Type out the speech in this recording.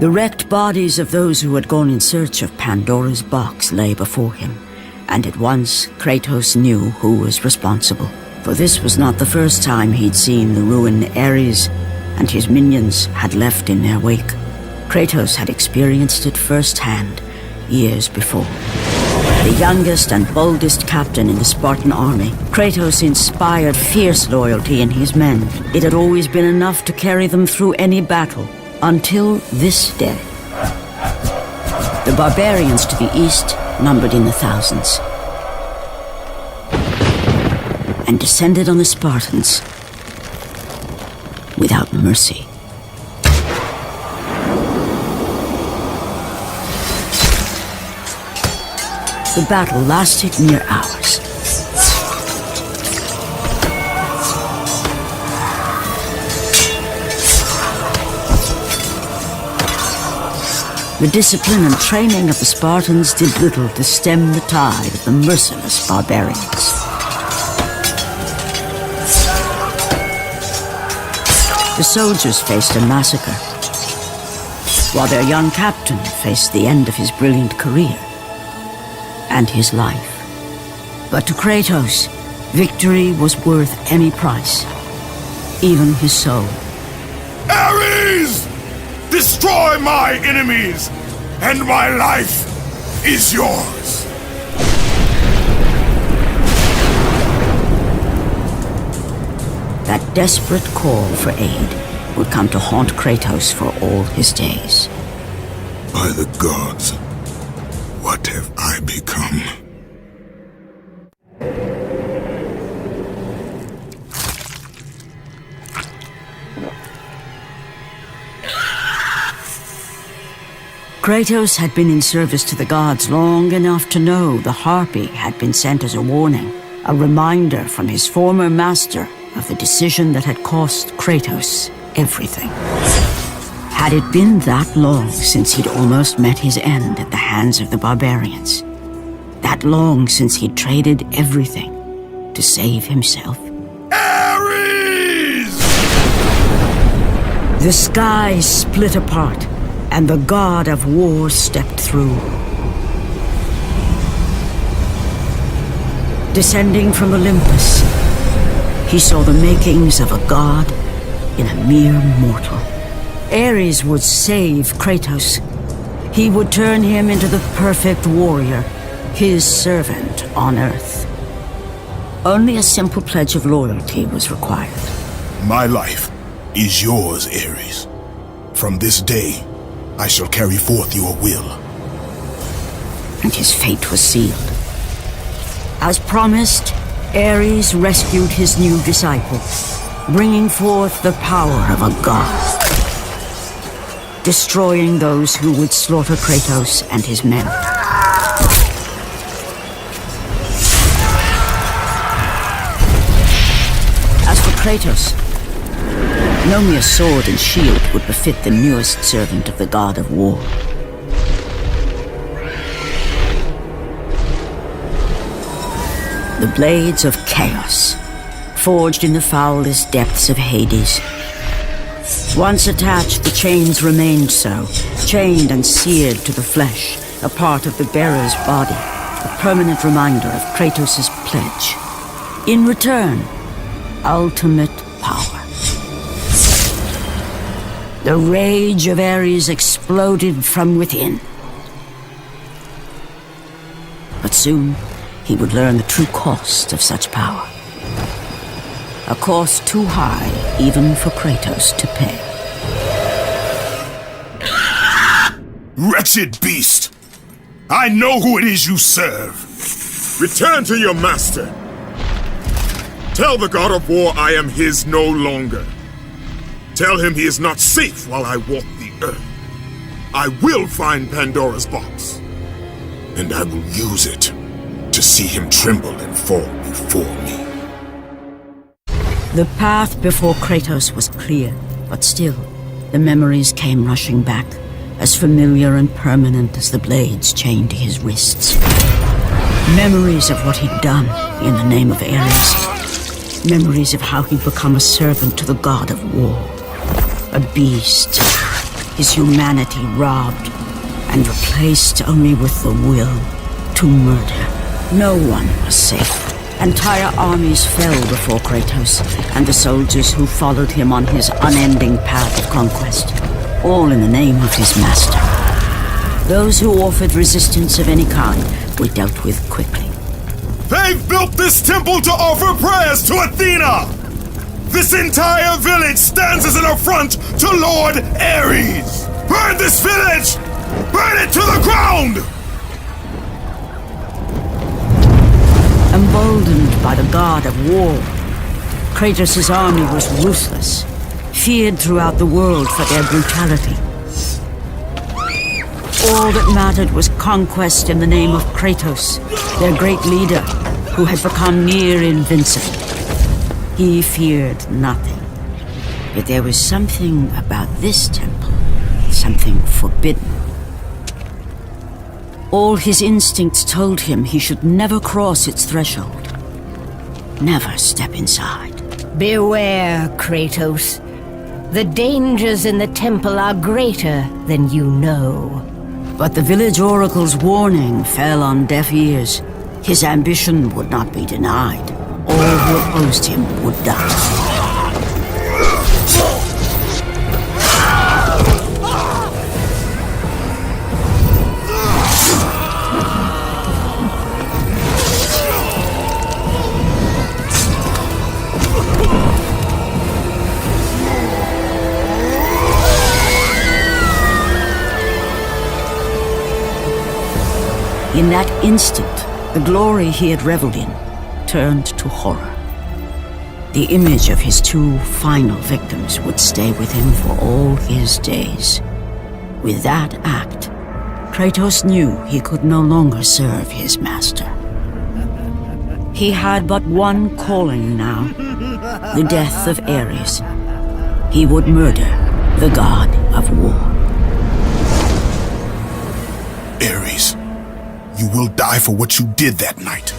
The wrecked bodies of those who had gone in search of Pandora's box lay before him, and at once Kratos knew who was responsible. For this was not the first time he'd seen the ruin Ares and his minions had left in their wake. Kratos had experienced it firsthand years before. The youngest and boldest captain in the Spartan army, Kratos inspired fierce loyalty in his men. It had always been enough to carry them through any battle, until this day. The barbarians to the east numbered in the thousands, and descended on the Spartans without mercy. The battle lasted mere hours. The discipline and training of the Spartans did little to stem the tide of the merciless barbarians. The soldiers faced a massacre, while their young captain faced the end of his brilliant career and his life. But to Kratos, victory was worth any price, even his soul. Ares! Destroy my enemies, and my life is yours! That desperate call for aid would come to haunt Kratos for all his days. By the gods, what have I become? Kratos had been in service to the gods long enough to know the Harpy had been sent as a warning, a reminder from his former master of the decision that had cost Kratos everything. Had it been that long since he'd almost met his end at the hands of the barbarians? That long since he'd traded everything to save himself? Ares! The sky split apart, and the god of war stepped through. Descending from Olympus, he saw the makings of a god in a mere mortal. Ares would save Kratos. He would turn him into the perfect warrior, his servant on Earth. Only a simple pledge of loyalty was required. My life is yours, Ares. From this day, I shall carry forth your will. And his fate was sealed. As promised, Ares rescued his new disciple, bringing forth the power of a god, destroying those who would slaughter Kratos and his men. As for Kratos, no mere sword and shield would befit the newest servant of the god of war. The blades of chaos, forged in the foulest depths of Hades. Once attached, the chains remained so, chained and seared to the flesh, a part of the bearer's body, a permanent reminder of Kratos' pledge. In return, ultimate power. The rage of Ares exploded from within. But soon, he would learn the true cost of such power. A cost too high even for Kratos to pay. Wretched beast! I know who it is you serve! Return to your master! Tell the god of war I am his no longer. Tell him he is not safe while I walk the earth. I will find Pandora's box, and I will use it to see him tremble and fall before me. The path before Kratos was clear, but still, the memories came rushing back, as familiar and permanent as the blades chained to his wrists. Memories of what he'd done in the name of Ares. Memories of how he'd become a servant to the god of war. A beast, his humanity robbed, and replaced only with the will to murder. No one was safe. Entire armies fell before Kratos and the soldiers who followed him on his unending path of conquest, all in the name of his master. Those who offered resistance of any kind were dealt with quickly. They've built this temple to offer prayers to Athena! This entire village stands as an affront to Lord Ares! Burn this village! Burn it to the ground! Emboldened by the god of war, Kratos' army was ruthless, feared throughout the world for their brutality. All that mattered was conquest in the name of Kratos, their great leader, who had become near invincible. He feared nothing. Yet there was something about this temple, something forbidden. All his instincts told him he should never cross its threshold. Never step inside. Beware, Kratos. The dangers in the temple are greater than you know. But the village oracle's warning fell on deaf ears. His ambition would not be denied. All who opposed him would die. In that instant, the glory he had reveled in turned to horror. The image of his two final victims would stay with him for all his days. With that act, Kratos knew he could no longer serve his master. He had but one calling now, the death of Ares. He would murder the god of war. Ares, you will die for what you did that night.